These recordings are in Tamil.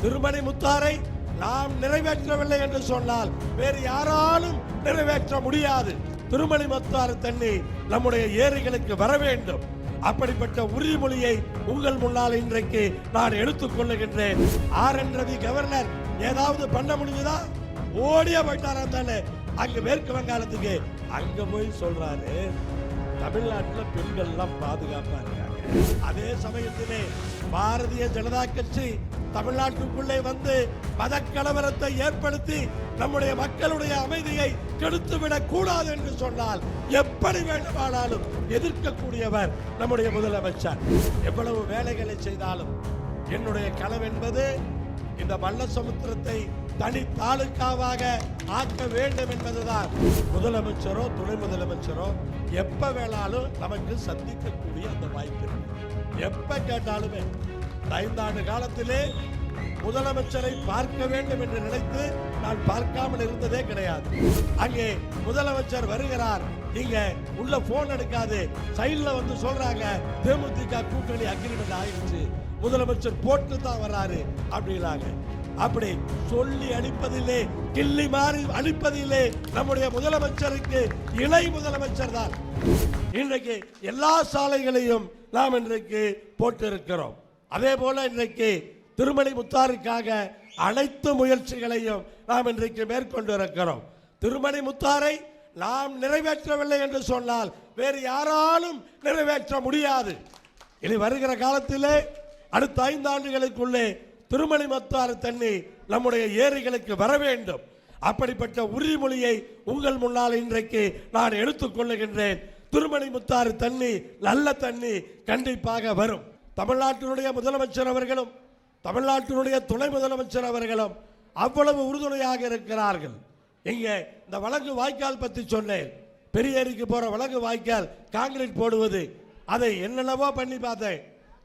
திருமணி முத்தாரை நாம் நிறைவேற்றவில்லை என்று சொன்னால் வேறு யாராலும் நிறைவேற்ற முடியாது. திருமணி முத்தாறு தண்ணி நம்முடைய ஏரிகளுக்கு வர வேண்டும். அப்படிப்பட்ட உறுதிமொழியை உங்கள் முன்னால் இன்றைக்கு நான் எடுத்துக் கொள்ளுகின்றேன். RN ரவி கவர்னர் ஏதாவது பண்ண முடியுதா? ஓடியா போயிட்டாரா தானே அங்க மேற்கு வங்காளத்துக்கு. அங்க போய் சொல்றாரு தமிழ்நாட்டில் பெண்கள் எல்லாம் பாதுகாப்பா இருக்காங்க. அதே சமயத்திலே பாரதிய ஜனதா கட்சி தமிழ்நாட்டுக்குள்ளே வந்து மத கலவரத்தை ஏற்படுத்தி நம்முடைய மக்களுடைய அமைதியை கெடுத்துவிடக் கூடாது என்று சொன்னால் எப்படி வேண்டுமானாலும் எதிர்க்கக்கூடியவர் நம்முடைய முதலமைச்சர். எவ்வளவு வேலைகளை செய்தாலும் என்னுடைய கனவு என்பது இந்த மல்லசமுத்திரத்தை தனி தாலுக்காவாக ஆக்க வேண்டும் என்பதுதான். முதலமைச்சரோ துணை முதலமைச்சரோ எப்ப வேணாலும் நமக்கு சந்திக்கக்கூடிய அந்த வாய்ப்பு இருக்கு. எப்ப கேட்டாலுமே 5 ஆண்டு காலத்திலே முதலமைச்சரை பார்க்க வேண்டும் என்று நினைத்து நான் பார்க்காமல் இருந்ததே கிடையாது. அங்கே முதலமைச்சர் வருகிறார், இங்க உள்ள போன் எடுக்காது, சைட்ல வந்து சொல்றாங்க தேமுதிக கூட்டணி அக்ரிமெண்ட் ஆயிடுச்சு, முதலமைச்சர் போட்டு தான் வர்றாரு அப்படின்னாங்க. அப்படி சொல்லி அளிப்பதில்லை, கிள்ளி மாறி அளிப்பதில்லை. நம்முடைய முதலமைச்சருக்கு இணை முதலமைச்சர் தான். இன்றைக்கு எல்லா சாலைகளையும் நாம் இன்றைக்கு போட்டு இருக்கிறோம். அதே போல இன்றைக்கு திருமணி முத்தாருக்காக அனைத்து முயற்சிகளையும் நாம் இன்றைக்கு மேற்கொண்டு இருக்கிறோம். திருமணி முத்தாரை நாம் நிறைவேற்றவில்லை என்று சொன்னால் வேறு யாராலும் நிறைவேற்ற முடியாது. இனி வருகிற காலத்திலே அடுத்த 5 ஆண்டுகளுக்குள்ளே திருமணி முத்தாறு தண்ணி நம்முடைய ஏரிகளுக்கு வர வேண்டும். அப்படிப்பட்ட உறுதிமொழியை உங்கள் முன்னால் இன்றைக்கு நான் எடுத்துக் கொள்ளுகின்றேன். திருமணி முத்தாறு தண்ணி நல்ல தண்ணி கண்டிப்பாக வரும். தமிழ்நாட்டினுடைய முதலமைச்சர் அவர்களும் தமிழ்நாட்டினுடைய துணை முதலமைச்சர் அவர்களும் அவ்வளவு உறுதுணையாக இருக்கிறார்கள். இங்கே இந்த வழங்கு வாய்க்கால் பற்றி சொன்னேன். பெரிய ஏரிக்கு போற வழங்கு வாய்க்கால் காங்கிரீட் போடுவது, அதை என்னென்னவோ பண்ணி பார்த்தேன்.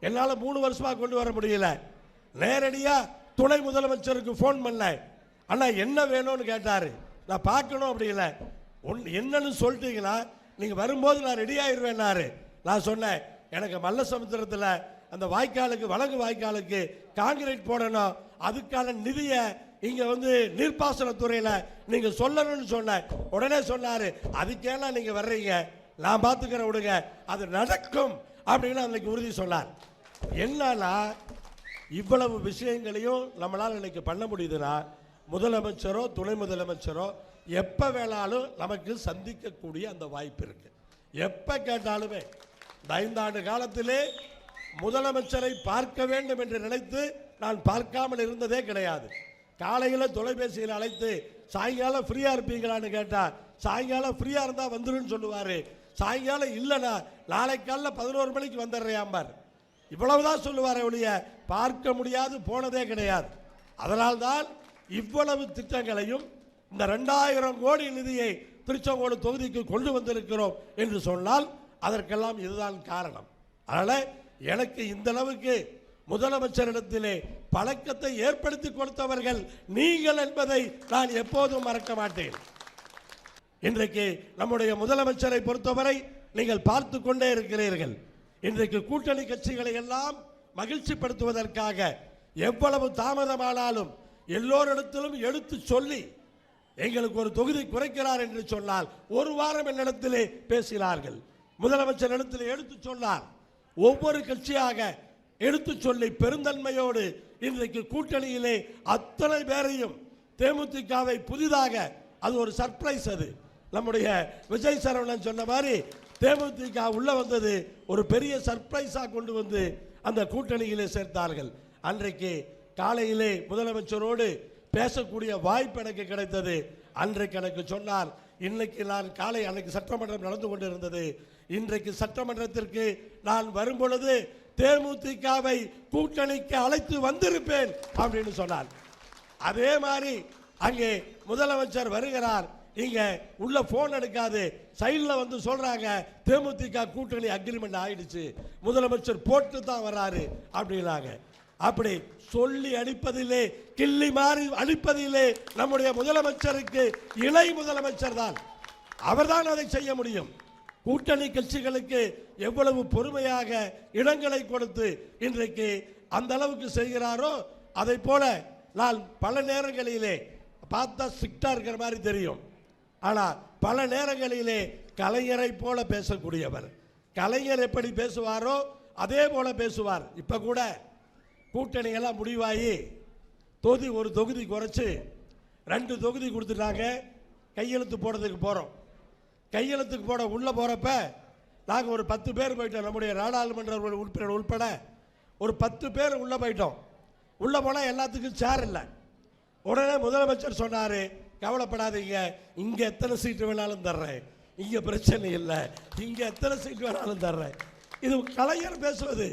என்னால் 3 வருஷமா கொண்டு வர முடியல. நேரடியா துணை முதலமைச்சருக்கு போன் பண்ண, அண்ணா என்ன வேணும்னு கேட்டாரு. நான் பார்க்கணும் அப்படி இல்லை, என்னன்னு சொல்லிட்டீங்கன்னா நீங்க வரும்போது நான் ரெடி ஆயிடுவேன்னாரு. நான் சொன்னேன் எனக்கு மல்லசமுத்திரத்தில் அந்த வாய்க்காலுக்கு வழங்கு வாய்க்காலுக்கு காங்கிரீட் போடணும், அதுக்கான நிதியை இங்க வந்து நீர்ப்பாசனத்துறையில நீங்க சொல்லணும்னு சொன்ன. உடனே சொன்னாரு அதுக்கேலாம் நீங்க வர்றீங்க, நான் பார்த்துக்கிற விடுங்க, அது நடக்கும் அப்படின்னு அன்னைக்கு உறுதி சொன்னார். என்னன்னா இவ்வளவு விஷயங்களையும் நம்மளால் இன்னைக்கு பண்ண முடியுதுன்னா முதலமைச்சரோ துணை முதலமைச்சரோ எப்ப வேணாலும் நமக்கு சந்திக்கக்கூடிய அந்த வாய்ப்பு இருக்கு. எப்ப கேட்டாலுமே 5 ஆண்டு காலத்திலே முதலமைச்சரை பார்க்க வேண்டும் என்று நினைத்து நான் பார்க்காமல் இருந்ததே கிடையாது. காலையில் தொலைபேசியில் அழைத்து சாயங்காலம் ஃப்ரீயா இருப்பீங்களான்னு கேட்டா சாயங்காலம் ஃப்ரீயா இருந்தா வந்துருன்னு சொல்லுவாரு. சாயங்காலம் இல்லைன்னா நாளை காலையில் 11 மணிக்கு வந்துடுறேன். இவ்வளவுதான் சொல்லுவாரே ஒழிய பார்க்க முடியாது போனதே கிடையாது. அதனால்தான் இவ்வளவு திட்டங்களையும் இந்த 2000 கோடி நிதியை திருச்செங்கோடு தொகுதிக்கு கொண்டு வந்திருக்கிறோம் என்று சொன்னால் அதற்கெல்லாம் இதுதான் காரணம். அதனால எனக்கு இந்த அளவுக்கு முதலமைச்சரிடத்திலே பழக்கத்தை ஏற்படுத்தி கொடுத்தவர்கள் நீங்கள் என்பதை நான் எப்போதும் மறக்க மாட்டேன். இன்றைக்கு நம்முடைய முதலமைச்சரை பொறுத்தவரை நீங்கள் பார்த்து கொண்டே இருக்கிறீர்கள். இன்றைக்கு கூட்டணி கட்சிகளை எல்லாம் மகிழ்ச்சிப்படுத்துவதற்காக எவ்வளவு தாமதமானாலும் எல்லோரிடத்திலும் எடுத்து சொல்லி எங்களுக்கு ஒரு தொகுதி குறைக்கிறார் என்று சொன்னால் 1 வாரம் என்னிடத்திலே பேசினார்கள். முதலமைச்சர் இடத்திலே எடுத்து சொன்னார். ஒவ்வொரு கட்சியாக எடுத்து சொல்லி பெருந்தன்மையோடு இன்றைக்கு கூட்டணியிலே அத்தனை பேரையும் தேமுதிகவை புதிதாக அது ஒரு சர்ப்ரைஸ். அது நம்முடைய விஜய் சரவணன் சொன்ன மாதிரி தேமுதிக உள்ள வந்தது ஒரு பெரிய சர்ப்ரைஸா கொண்டு வந்து அந்த கூட்டணியிலே சேர்த்தார்கள். அன்றைக்கு காலையிலே முதலமைச்சரோடு பேசக்கூடிய வாய்ப்பு எனக்கு கிடைத்தது. அன்றைக்கு எனக்கு சொன்னார், இன்னைக்கு நான் காலை அன்னைக்கு சட்டமன்றம் நடந்து கொண்டிருந்தது, இன்றைக்கு சட்டமன்றத்திற்கு நான் வரும்பொழுது தேமுதிகவை கூட்டணிக்கு அழைத்து வந்திருப்பேன் அப்படின்னு சொன்னார். அதே மாதிரி அங்கே முதலமைச்சர் வருகிறார், இங்க உள்ள போன் எடுக்காது, சைட்ல வந்து சொல்றாங்க தேமுதிக கூட்டணி அக்ரிமெண்ட் ஆயிடுச்சு, முதலமைச்சர் போட்டு தான் வர்றாரு அப்படின்னாங்க. அப்படி சொல்லி அளிப்பதில்லை, கிள்ளி மாறி அளிப்பதில்லை. நம்முடைய முதலமைச்சருக்கு இணை முதலமைச்சர் தான், அவர்தான் அதை செய்ய முடியும். கூட்டணி கட்சிகளுக்கு எவ்வளவு பொறுமையாக இடங்களை கொடுத்து இன்றைக்கு அந்த அளவுக்கு செய்கிறாரோ அதை போல நான் பல நேரங்களிலே பார்த்தா ஸ்ட்ரிக்டா இருக்கிற மாதிரி தெரியும், ஆனால் பல நேரங்களிலே கலைஞரை போல பேசக்கூடியவர். கலைஞர் எப்படி பேசுவாரோ அதே போல பேசுவார். இப்ப கூட கூட்டணி எல்லாம் முடிவாகி ஒரு தொகுதி குறைச்சு 2 தொகுதி கொடுத்துட்டாங்க. கையெழுத்து போடுறதுக்கு போறோம். கையெழுத்துக்கு போட உள்ள போறப்ப நாங்கள் ஒரு 10 பேர் போயிட்டோம். நம்முடைய நாடாளுமன்ற உறுப்பினர் உட்பட ஒரு 10 பேர் உள்ள போயிட்டோம். உள்ள போனா எல்லாத்துக்கும் சேர் இல்லை. உடனே முதலமைச்சர் சொன்னாரு, கவலைப்படாதீங்க, இங்க எத்தனை சீட்டு வேணாலும் தர்றேன், இங்க பிரச்சனை இல்லை, இங்க எத்தனை சீட்டு வேணாலும் தர்றேன். இது கலைஞர் பேசுவது,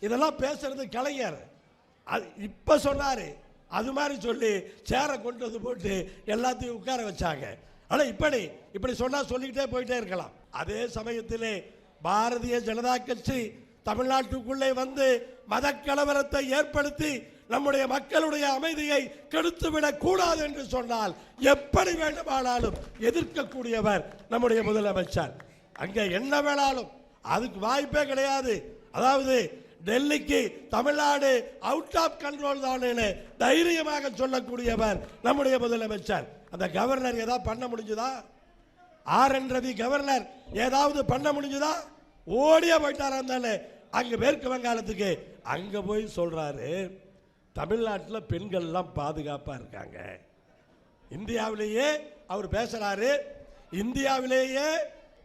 இதெல்லாம் பேசுறது கலைஞர். இப்ப சொன்னாரு, அது மாதிரி சொல்லி சேரை கொண்டு வந்து போட்டு எல்லாத்தையும் உட்கார வச்சாங்க. ஆனா இப்படி சொன்னா சொல்லிக்கிட்டே போயிட்டே இருக்கலாம். அதே சமயத்திலே பாரதிய ஜனதா கட்சி தமிழ்நாட்டுக்குள்ளே வந்து மத கலவரத்தை ஏற்படுத்தி நம்முடைய மக்களுடைய அமைதியை கெடுத்துவிடக் கூடாது என்று சொன்னால் எப்படி வேண்டுமானாலும் எதிர்க்கக்கூடியவர் நம்முடைய முதலமைச்சர். அங்க என்ன வேணாலும் அதுக்கு வாய்ப்பே கிடையாது. அதாவது டெல்லிக்கு தமிழ்நாடு அவுட் ஆஃப் கண்ட்ரோல் தான் தைரியமாக சொல்லக்கூடியவர் நம்முடைய முதலமைச்சர். அந்த கவர்னர் ஏதாவது பண்ண முடிஞ்சுதா? RN ரவி கவர்னர் ஏதாவது பண்ண முடிஞ்சுதா? ஓடியா போயிட்டாரு அங்க மேற்கு வங்காளத்துக்கு. அங்க போய் சொல்றாரு, தமிழ்நாட்டில் பெண்கள் எல்லாம் பாதுகாப்பா இருக்காங்க. இந்தியாவிலேயே அவர் பேசுறாரு, இந்தியாவிலேயே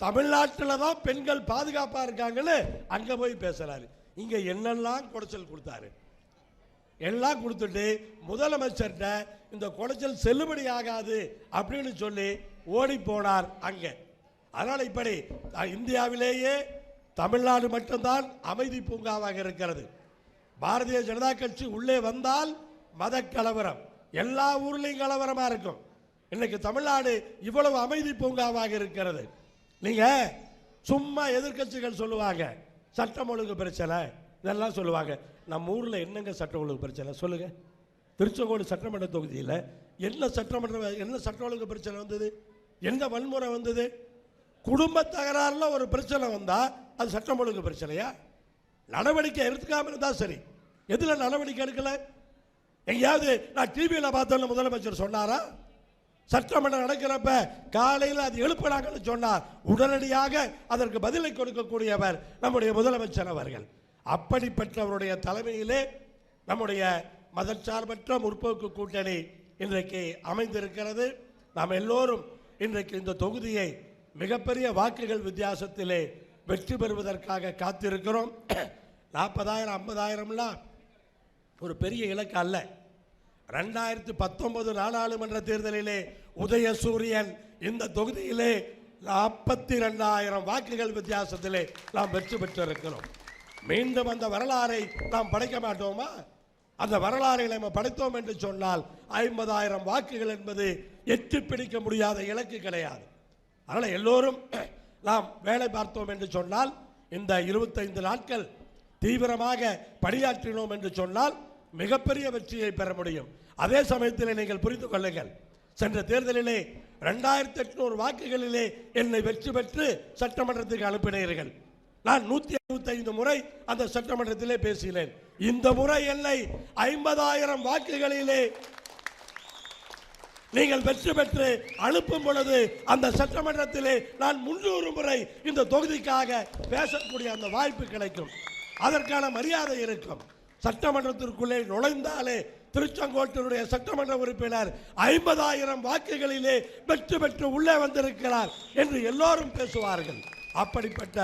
தமிழ்நாட்டில் தான் பெண்கள் பாதுகாப்பா இருக்காங்கன்னு அங்க போய் பேசுறாரு. இங்க என்னெல்லாம் குடைச்சல் கொடுத்தாரு, எல்லாம் கொடுத்துட்டு முதலமைச்சர்கிட்ட இந்த குடைச்சல் செல்லுபடி ஆகாது அப்படின்னு சொல்லி ஓடி போனார் அங்க. அதனால இப்படி இந்தியாவிலேயே தமிழ்நாடு மட்டும்தான் அமைதி பூங்காவாக இருக்கிறது. பாரதிய ஜனதா கட்சி உள்ளே வந்தால் மத கலவரம், எல்லா ஊர்லயும் கலவரமா இருக்கும். இன்னைக்கு தமிழ்நாடு இவ்வளவு அமைதி பூங்காவாக இருக்கிறது. நீங்க சும்மா எதிர்கட்சிகள் சொல்லுவாங்க சட்டம் ஒழுங்கு பிரச்சனை இதெல்லாம் சொல்லுவாங்க. நம்ம ஊர்ல என்னங்க சட்டம் ஒழுங்கு பிரச்சனை சொல்லுங்க? திருச்செங்கோடு சட்டமன்ற தொகுதியில் என்ன சட்ட ஒழுங்கு பிரச்சனை வந்தது? என்ன வன்முறை வந்தது? குடும்ப தகராறுல ஒரு பிரச்சனை வந்தா அது சட்டம் ஒழுங்கு பிரச்சனையா? நடவடிக்கை எடுத்துக்காம இருந்தா சரி. எதுல நடவடிக்கை எடுக்கல? எங்கேயாவது நான் டிவியில பார்த்தோன்னு முதலமைச்சர் சொன்னாரா? சட்டமன்றம் நடக்கிறப்ப காலையில் அது எழுப்பினாங்கன்னு சொன்னார். உடனடியாக அதற்கு பதிலை கொடுக்கக்கூடியவர் நம்முடைய முதலமைச்சர் அவர்கள். அப்படிப்பட்டவருடைய தலைமையிலே நம்முடைய மதச்சார்பற்ற முற்போக்கு கூட்டணி இன்றைக்கு அமைந்திருக்கிறது. நாம் எல்லோரும் இன்றைக்கு இந்த தொகுதியை மிகப்பெரிய வாக்குகள் வித்தியாசத்திலே வெற்றி பெறுவதற்காக காத்திருக்கிறோம். 40,000 50,000 ஒரு பெரிய இலக்கு அல்ல. 2019 நாடாளுமன்ற தேர்தலிலே உதயசூரியன் இந்த தொகுதியிலே 42,000 வாக்குகள் வித்தியாசத்திலே நாம் வெற்றி பெற்றிருக்கிறோம். மீண்டும் அந்த வரலாறை நாம் படைக்க மாட்டோமா? அந்த வரலாறை நாம் படைத்தோம் என்று சொன்னால் 50,000 வாக்குகள் என்பது எட்டி பிடிக்க முடியாத இலக்கு கிடையாது. அதனால எல்லோரும் நாம் வேலை பார்த்தோம் என்று சொன்னால், இந்த 25 நாட்கள் தீவிரமாக பணியாற்றினோம் என்று சொன்னால் மிகப்பெரிய வெற்றியை பெற முடியும். அதே சமயத்தில் நீங்கள் புரிந்து கொள்ளுங்கள், சென்ற தேர்தலிலே 2800 வாக்குகளிலே என்னை வெற்றி பெற்று சட்டமன்றத்துக்கு அனுப்பினீர்கள். நான் 175 முறை அந்த சட்டமன்றத்திலே பேசினேன். இந்த முறை என்னை 50,000 வாக்குகளிலே நீங்கள் வெற்றி பெற்று அனுப்பும் பொழுது அந்த சட்டமன்றத்திலே நான் 300 முறை இந்த தொகுதிக்காக பேசக்கூடிய அந்த வாய்ப்பு கிடைக்கும். அதற்கான மரியாதை இருக்கும். சட்டமன்றத்திற்குள்ளே நுழைந்தாலே திருச்செங்கோட்டினுடைய சட்டமன்ற உறுப்பினர் 50,000 வாக்குகளிலே வெற்றி பெற்று உள்ளே வந்திருக்கிறார் என்று எல்லோரும் பேசுவார்கள். அப்படிப்பட்ட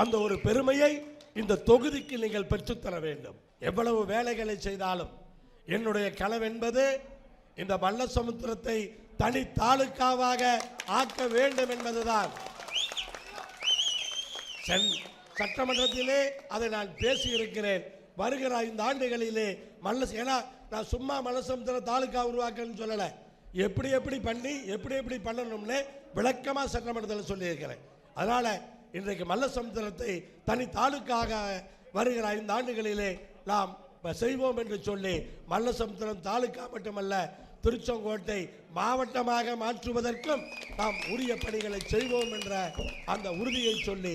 அந்த ஒரு பெருமையை இந்த தொகுதிக்கு நீங்கள் பெற்றுத்தர வேண்டும். எவ்வளவு வேலைகளை செய்தாலும் என்னுடைய கனவு என்பது இந்த மல்லசமுத்திரத்தை தனி தாலுக்காவாக ஆக்க வேண்டும் என்பதுதான். சட்டமன்றத்திலே அதை நான் பேசியிருக்கிறேன். வருகிற 5 ஆண்டுகளிலே ஏன்னா நான் சும்மா மல்லசமுத்திரம் தாலுக்கா உருவாக்கன்னு சொல்லல, எப்படி பண்ணி எப்படி பண்ணணும்னு விளக்கமா சட்டமன்றத்தில் சொல்லியிருக்கிறேன். அதனால இன்றைக்கு மல்லசமுத்திரத்தை தனி தாலுக்காக வருகிற 5 ஆண்டுகளிலே நாம் செய்வோம் என்று சொல்லி மல்லசமுத்திரம் தாலுக்கா மட்டுமல்ல திருச்செங்கோட்டை மாவட்டமாக மாற்றுவதற்கும் நாம் உரிய பணிகளை செய்வோம் என்ற அந்த உறுதியை சொல்லி